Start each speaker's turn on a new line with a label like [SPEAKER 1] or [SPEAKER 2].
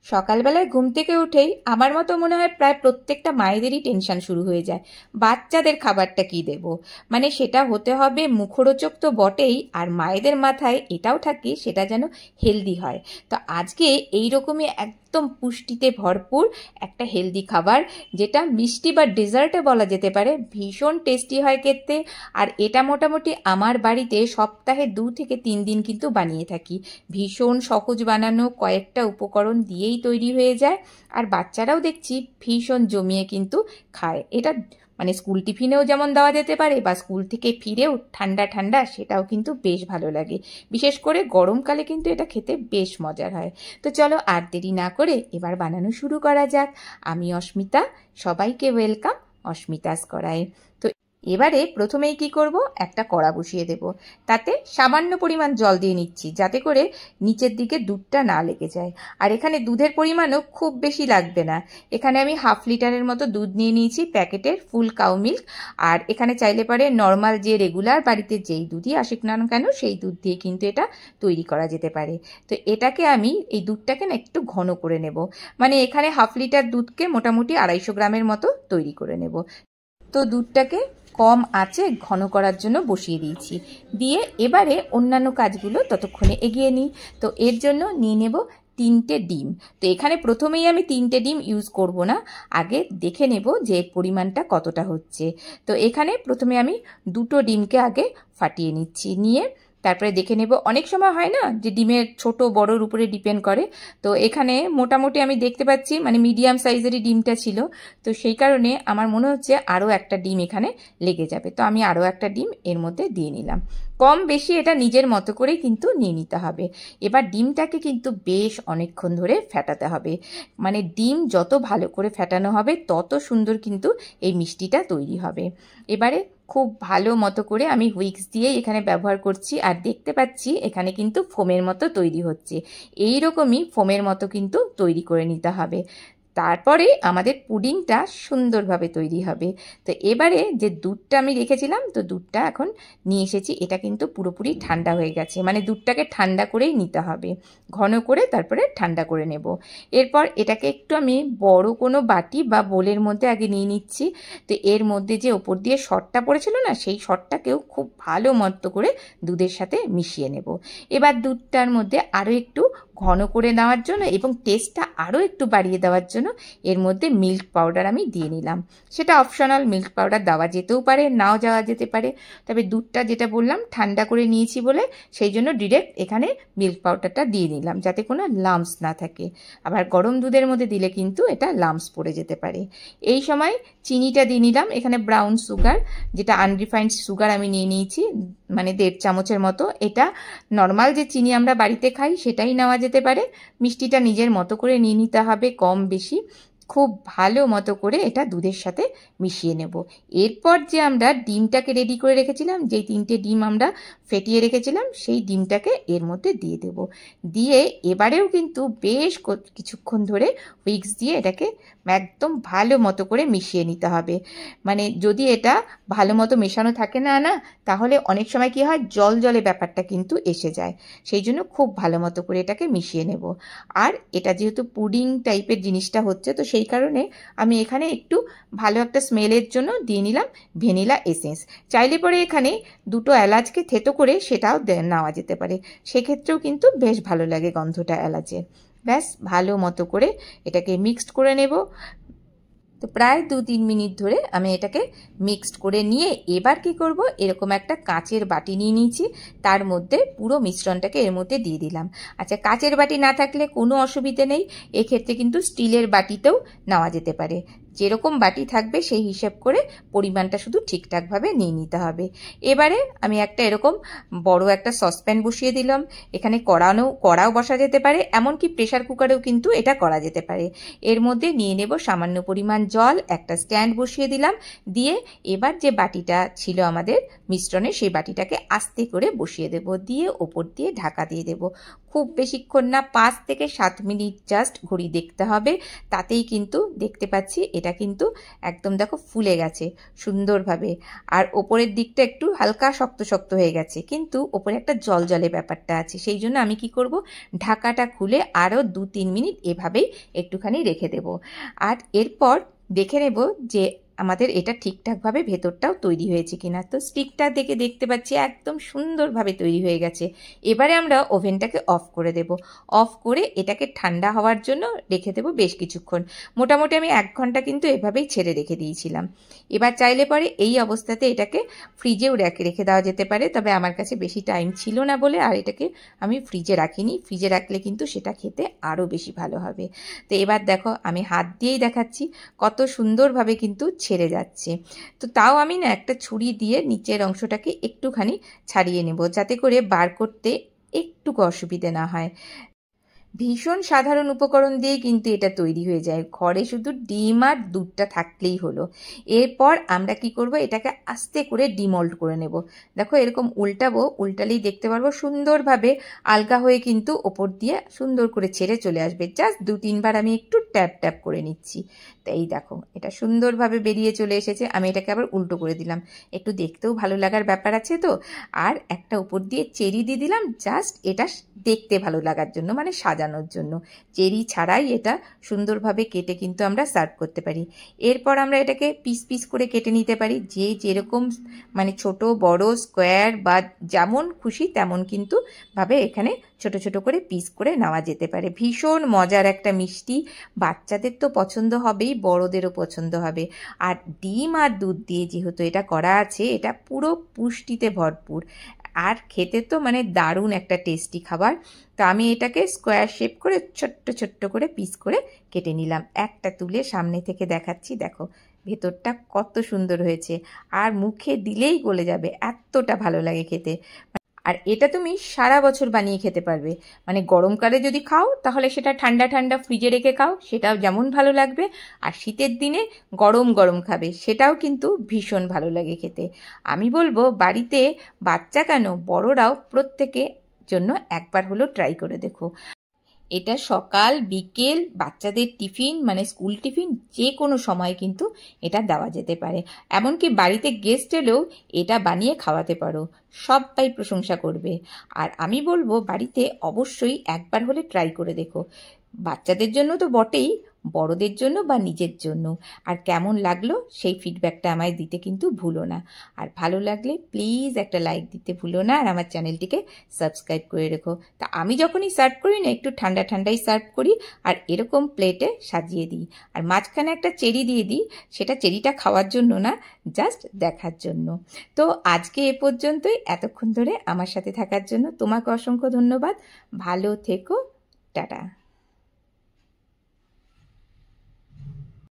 [SPEAKER 1] সকালবেলায় ঘুম থেকে উঠেই আমার মতো মনে হয় প্রায় প্রত্যেকটা মায়েদেরই টেনশন শুরু হয়ে যায়। বাচ্চাদের খাবারটা কি দেব, মানে সেটা হতে হবে মুখরোচক তো বটেই, আর মায়েদের মাথায় এটাও থাকে সেটা যেন হেলদি হয়। তো আজকে এইরকমই একদম পুষ্টিতে ভরপুর একটা হেলদি খাবার, যেটা মিষ্টি বা ডেজার্টে বলা যেতে পারে, ভীষণ টেস্টি হয় খেতে। আর এটা মোটামুটি আমার বাড়িতে সপ্তাহে 2 থেকে 3 দিন কিন্তু বানিয়ে থাকি। ভীষণ সহজ বানানো, কয়েকটা উপকরণ দিয়েই তৈরি হয়ে যায়। আর বাচ্চারাও দেখছি ভীষণ জমিয়ে কিন্তু খায় এটা। মানে স্কুল টিফিনেও যেমন দেওয়া যেতে পারে, বা স্কুল থেকে ফিরেও ঠান্ডা ঠান্ডা সেটাও কিন্তু বেশ ভালো লাগে। বিশেষ করে গরমকালে কিন্তু এটা খেতে বেশ মজার হয়। তো চলো আর দেরি না করে এবার বানানো শুরু করা যাক। আমি অস্মিতা, সবাইকে ওয়েলকাম অস্মিতাস করায়। তো এবারে প্রথমেই কি করব, একটা কড়া বসিয়ে দেব। তাতে সামান্য পরিমাণ জল দিয়ে নিচ্ছি, যাতে করে নিচের দিকে দুধটা না লেগে যায়। আর এখানে দুধের পরিমাণও খুব বেশি লাগবে না। এখানে আমি 1/2 লিটারের মতো দুধ নিয়ে নিয়েছি, প্যাকেটের ফুল কাউ মিল্ক। আর এখানে চাইলে পারে নর্মাল যে রেগুলার বাড়িতে যেই দুধই আসুক না কেন সেই দুধ দিয়ে কিন্তু এটা তৈরি করা যেতে পারে। তো এটাকে আমি এই দুধটাকে না একটু ঘন করে নেব। মানে এখানে 1/2 লিটার দুধকে মোটামুটি 250 গ্রামের মতো তৈরি করে নেব। তো দুধটাকে কম আঁচে ঘন করার জন্য বসিয়ে দিয়েছি। দিয়ে এবারে অন্যান্য কাজগুলো ততক্ষণে এগিয়ে নিই। তো এর জন্য নিয়ে নেব 3টে ডিম। তো এখানে প্রথমেই আমি 3টে ডিম ইউজ করব না, আগে দেখে নেব যে এর পরিমাণটা কতটা হচ্ছে। তো এখানে প্রথমে আমি 2টো ডিমকে আগে ফাটিয়ে নিচ্ছি, নিয়ে তারপরে দেখে নেব। অনেক সময় হয় না যে ডিমের ছোট বড়োর উপরে ডিপেন্ড করে। তো এখানে মোটামুটি আমি দেখতে পাচ্ছি মানে মিডিয়াম সাইজেরই ডিমটা ছিল। তো সেই কারণে আমার মনে হচ্ছে আরও একটা ডিম এখানে লেগে যাবে। তো আমি আরও একটা ডিম এর মধ্যে দিয়ে নিলাম। কম বেশি এটা নিজের মতো করেই কিন্তু নিয়ে নিতে হবে। এবার ডিমটাকে কিন্তু বেশ অনেকক্ষণ ধরে ফেটাতে হবে। মানে ডিম যত ভালো করে ফেটানো হবে তত সুন্দর কিন্তু এই মিষ্টিটা তৈরি হবে। এবারে খুব ভালো মতো করে আমি হুইক্স দিয়ে এখানে ব্যবহার করছি, আর দেখতে পাচ্ছি এখানে কিন্তু ফোমের মতো তৈরি হচ্ছে। এই রকমই ফোমের মতো কিন্তু তৈরি করে নিতে হবে। তারপরে আমাদের পুডিংটা সুন্দরভাবে তৈরি হবে। তো এবারে যে দুধটা আমি রেখেছিলাম, তো দুধটা এখন নিয়ে এসেছি। এটা কিন্তু পুরোপুরি ঠান্ডা হয়ে গেছে, মানে দুধটাকে ঠান্ডা করেই নিতে হবে, ঘন করে তারপরে ঠান্ডা করে নেব। এরপর এটাকে একটু আমি বড় কোনো বাটি বা বোলের মধ্যে আগে নিয়ে নিচ্ছি। তো এর মধ্যে যে ওপর দিয়ে সরটা পড়েছিল না, সেই সরটাকেও খুব ভালো মতো করে দুধের সাথে মিশিয়ে নেব। এবার দুধটার মধ্যে আরও একটু ঘন করে নেওয়ার জন্য এবং টেস্টটা আরও একটু বাড়িয়ে দেওয়ার জন্য এর মধ্যে মিল্ক পাউডার আমি দিয়ে নিলাম। সেটা অপশনাল, মিল্ক পাউডার দেওয়া যেতেও পারে, নাও দেওয়া যেতে পারে। তবে দুধটা যেটা বললাম ঠান্ডা করে নিয়েছি বলে সেই জন্য ডিরেক্ট এখানে মিল্ক পাউডারটা দিয়ে নিলাম, যাতে কোনো লাম্পস না থাকে। আবার গরম দুধের মধ্যে দিলে কিন্তু এটা লাম্পস পড়ে যেতে পারে। এই সময় চিনিটা দিয়ে নিলাম। এখানে ব্রাউন সুগার, যেটা আনরিফাইন্ড সুগার আমি নিয়ে নিয়েছি, মানে 1.5 চামচের মতো। এটা নর্মাল যে চিনি আমরা বাড়িতে খাই সেটাই নেওয়া যেতে পারে। মিষ্টিটা নিজের মতো করে নিয়ে নিতে হবে, কম বেশি। খুব ভালো মতো করে এটা দুধের সাথে মিশিয়ে নেব। এরপর যে আমরা ডিমটাকে রেডি করে রেখেছিলাম, যেই 3টে ডিম আমরা ফেটিয়ে রেখেছিলাম, সেই ডিমটাকে এর মধ্যে দিয়ে দেব। দিয়ে এবারেও কিন্তু বেশ কিছুক্ষণ ধরে হুইক্স দিয়ে এটাকে একদম ভালো মতো করে মিশিয়ে নিতে হবে। মানে যদি এটা ভালো মতো মেশানো থাকে না না, তাহলে অনেক সময় কি হয়, জল জলে ব্যাপারটা কিন্তু এসে যায়। সেই জন্য খুব ভালো মতো করে এটাকে মিশিয়ে নেব। আর এটা যেহেতু পুডিং টাইপের জিনিসটা হচ্ছে, তো সেই কারণে আমি এখানে একটু ভালো একটা স্মেলের জন্য দিয়ে নিলাম ভ্যানিলা এসেন্স। চাইলে পরে এখানে 2টো এলাচকে থেতো করে সেটাও নেওয়া যেতে পারে, সেক্ষেত্রেও কিন্তু বেশ ভালো লাগে গন্ধটা এলাচের। ব্যাস ভালো মতো করে এটাকে মিক্সড করে নেব। তো প্রায় 2-3 মিনিট ধরে আমি এটাকে মিক্সড করে নিয়ে এবার কি করব, এরকম একটা কাঁচের বাটি নিয়ে নিয়েছি, তার মধ্যে পুরো মিশ্রণটাকে এর মধ্যে দিয়ে দিলাম। আচ্ছা, কাঁচের বাটি না থাকলে কোনো অসুবিধে নেই, এক্ষেত্রে কিন্তু স্টিলের বাটিতেও নেওয়া যেতে পারে। যেরকম বাটি থাকবে সেই হিসেব করে পরিমাণটা শুধু ঠিকঠাকভাবে নিয়ে নিতে হবে। এবারে আমি একটা এরকম বড় একটা সসপ্যান বসিয়ে দিলাম। এখানে কড়াও বসা যেতে পারে, এমনকি প্রেসার কুকারেও কিন্তু এটা করা যেতে পারে। এর মধ্যে নিয়ে নেব সামান্য পরিমাণ জল, একটা স্ট্যান্ড বসিয়ে দিলাম। দিয়ে এবার যে বাটিটা ছিল আমাদের মিশ্রণে, সেই বাটিটাকে আস্তে করে বসিয়ে দেব, দিয়ে ওপর দিয়ে ঢাকা দিয়ে দেব। খুব বেশিক্ষণ না, 5 থেকে 7 মিনিট জাস্ট ঘড়ি দেখতে হবে। তাতেই কিন্তু দেখতে পাচ্ছি এটা কিন্তু একদম দেখো ফুলে গেছে সুন্দরভাবে, আর ওপরের দিকটা একটু হালকা শক্ত শক্ত হয়ে গেছে, কিন্তু ওপরে একটা জলজলে ব্যাপারটা আছে। সেই জন্য আমি কি করব, ঢাকাটা খুলে আরও 2-3 মিনিট এভাবেই একটুখানি রেখে দেব। আর এরপর দেখে নেব যে আমাদের এটা ঠিকঠাকভাবে ভেতরটাও তৈরি হয়েছে কিনা। তো স্টিকটা দেখে দেখতে পাচ্ছি একদম সুন্দরভাবে তৈরি হয়ে গেছে। এবারে আমরা ওভেনটাকে অফ করে দেব। অফ করে এটাকে ঠান্ডা হওয়ার জন্য রেখে দেব বেশ কিছুক্ষণ। মোটামুটি আমি 1 ঘন্টা কিন্তু এভাবেই ছেড়ে রেখে দিয়েছিলাম। এবার চাইলে পরে এই অবস্থাতে এটাকে ফ্রিজেও রেখে দেওয়া যেতে পারে, তবে আমার কাছে বেশি টাইম ছিল না বলে আর এটাকে আমি ফ্রিজে রাখিনি। ফ্রিজে রাখলে কিন্তু সেটা খেতে আরও বেশি ভালো হবে। তো এবার দেখো আমি হাত দিয়েই দেখাচ্ছি কত সুন্দরভাবে কিন্তু ছেড়ে যাচ্ছে। তো তাও আমি না একটা ছুরি দিয়ে নিচের অংশটাকে একটুখানি ছাড়িয়ে নেব, যাতে করে বার করতে একটু অসুবিধে না হয়। ভীষণ সাধারণ উপকরণ দিয়ে কিন্তু এটা তৈরি হয়ে যায়, ঘরে শুধু ডিম আর দুধটা থাকলেই হলো। এরপর আমরা কি করব, এটাকে আস্তে করে ডিমোল্ড করে নেব। দেখো এরকম উল্টাবো, উল্টালেই দেখতে পারবো সুন্দরভাবে আলগা হয়ে কিন্তু ওপর দিয়ে সুন্দর করে ছেড়ে চলে আসবে। জাস্ট 2-3 বার আমি একটু ট্যাপ ট্যাপ করে নিচ্ছি। তাই দেখো এটা সুন্দরভাবে বেরিয়ে চলে এসেছে। আমি এটাকে আবার উল্টো করে দিলাম, একটু দেখতেও ভালো লাগার ব্যাপার আছে তো। আর একটা উপর দিয়ে চেরি দিয়ে দিলাম, জাস্ট এটা দেখতে ভালো লাগার জন্য, মানে সাজানোর জন্য। চেরি ছাড়াই এটা সুন্দরভাবে কেটে কিন্তু আমরা সার্ভ করতে পারি। এরপর আমরা এটাকে পিস পিস করে কেটে নিতে পারি, যে যেরকম মানে ছোট বড় স্কোয়ার বা যেমন খুশি তেমন কিন্তু ভাবে এখানে ছোট ছোট করে পিস করে নেওয়া যেতে পারে। ভীষণ মজার একটা মিষ্টি, বাচ্চাদের তো পছন্দ হবেই, বড়দেরও পছন্দ হবে। আর ডিম আর দুধ দিয়ে যেহেতু এটা করা আছে, এটা পুরো পুষ্টিতে ভরপুর, আর খেতে তো মানে দারুণ একটা টেস্টি খাবার। তো আমি এটাকে স্কোয়ার শেপ করে ছোট্ট ছোট্ট করে পিস করে কেটে নিলাম। একটা তুলে সামনে থেকে দেখাচ্ছি, দেখো ভেতরটা কত সুন্দর হয়েছে, আর মুখে দিলেই গলে যাবে, এতটা ভালো লাগে খেতে। আর এটা তুমি সারা বছর বানিয়ে খেতে পারবে, মানে গরমকালে যদি খাও তাহলে সেটা ঠান্ডা ঠান্ডা ফ্রিজে রেখে খাও, সেটাও যেমন ভালো লাগবে। আর শীতের দিনে গরম গরম খাবে, সেটাও কিন্তু ভীষণ ভালো লাগে খেতে। আমি বলবো বাড়িতে বাচ্চা কেন, বড়রাও প্রত্যেকে জন্য একবার হলেও ট্রাই করে দেখো। এটা সকাল বিকেল বাচ্চাদের টিফিন, মানে স্কুল টিফিন, যে কোনো সময় কিন্তু এটা দেওয়া যেতে পারে। এমনকি বাড়িতে গেস্ট এলেও এটা বানিয়ে খাওয়াতে পারো, সবাই প্রশংসা করবে। আর আমি বলবো বাড়িতে অবশ্যই একবার হলে ট্রাই করে দেখো, বাচ্চাদের জন্য তো বটেই, বড়দের জন্য বা নিজের জন্য। আর কেমন লাগলো সেই ফিডব্যাকটা আমায় দিতে কিন্তু ভুলো না। আর ভালো লাগলে প্লিজ একটা লাইক দিতে ভুলো না, আর আমার চ্যানেলটিকে সাবস্ক্রাইব করে রেখো। তা আমি যখনই সার্ভ করি না, একটু ঠান্ডা ঠান্ডাই সার্ভ করি, আর এরকম প্লেটে সাজিয়ে দিই, আর মাঝখানে একটা চেরি দিয়ে দিই। সেটা চেরিটা খাওয়ার জন্য না, জাস্ট দেখার জন্য। তো আজকে এ পর্যন্তই। এতক্ষণ ধরে আমার সাথে থাকার জন্য তোমাকে অসংখ্য ধন্যবাদ। ভালো থেকো, টাটা।